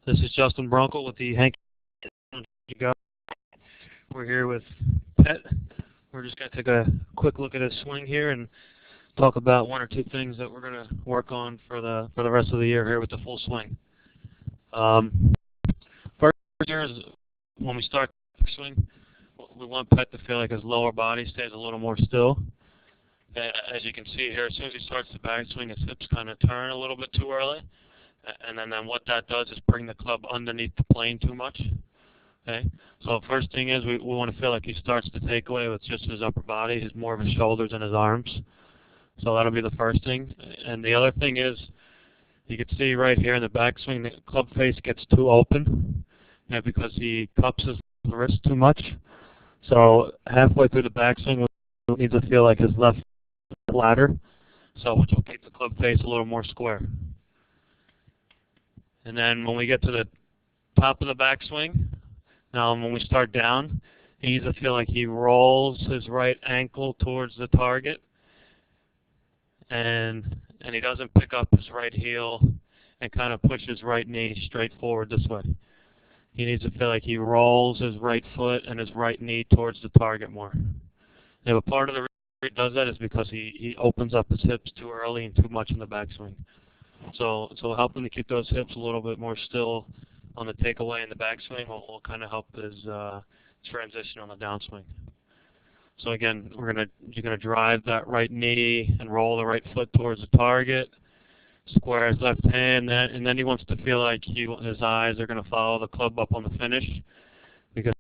This is Justin Bronco with the Hank. We're here with Pet. We're just going to take a quick look at his swing here and talk about one or two things that we're going to work on for the rest of the year here with the full swing. First here is when we start the swing, we want Pet to feel like his lower body stays a little more still. As you can see here, as soon as he starts the backswing, his hips kind of turn a little bit too early. And then what that does is bring the club underneath the plane too much. Okay, so first thing is we want to feel like he starts the takeaway with just his upper body, his more of his shoulders and his arms. So that'll be the first thing. And the other thing is, you can see right here in the backswing, the club face gets too open, because he cups his wrist too much. So halfway through the backswing, we need to feel like his left flatter, so which will keep the club face a little more square. And then when we get to the top of the backswing, now when we start down, he needs to feel like he rolls his right ankle towards the target, and he doesn't pick up his right heel and kind of push his right knee straight forward this way. He needs to feel like he rolls his right foot and his right knee towards the target more. Now, part of the reason he does that is because he opens up his hips too early and too much in the backswing. So helping to keep those hips a little bit more still on the takeaway and the backswing will kind of help his transition on the downswing. So again, you're gonna drive that right knee and roll the right foot towards the target, square his left hand, and then he wants to feel like his eyes are gonna follow the club up on the finish, because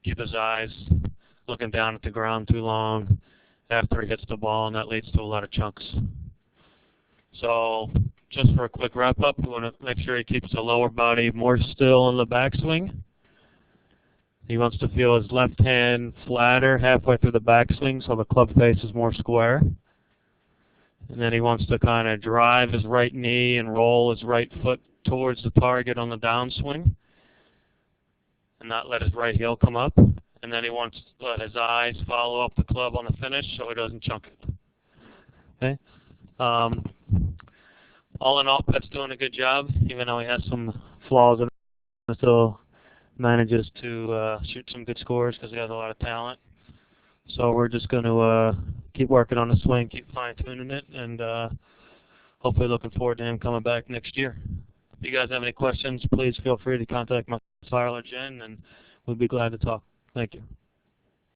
keep his eyes looking down at the ground too long after he hits the ball, and that leads to a lot of chunks. So just for a quick wrap up, we want to make sure he keeps the lower body more still in the backswing. He wants to feel his left hand flatter halfway through the backswing so the club face is more square. And then he wants to kind of drive his right knee and roll his right foot towards the target on the downswing and not let his right heel come up. And then he wants to let his eyes follow up the club on the finish so he doesn't chunk it. Okay? All in all, Pet's doing a good job, even though he has some flaws in it. He still manages to shoot some good scores because he has a lot of talent. So we're just going to keep working on the swing, keep fine-tuning it, and hopefully looking forward to him coming back next year. If you guys have any questions, please feel free to contact my Jen, and we'll be glad to talk. Thank you.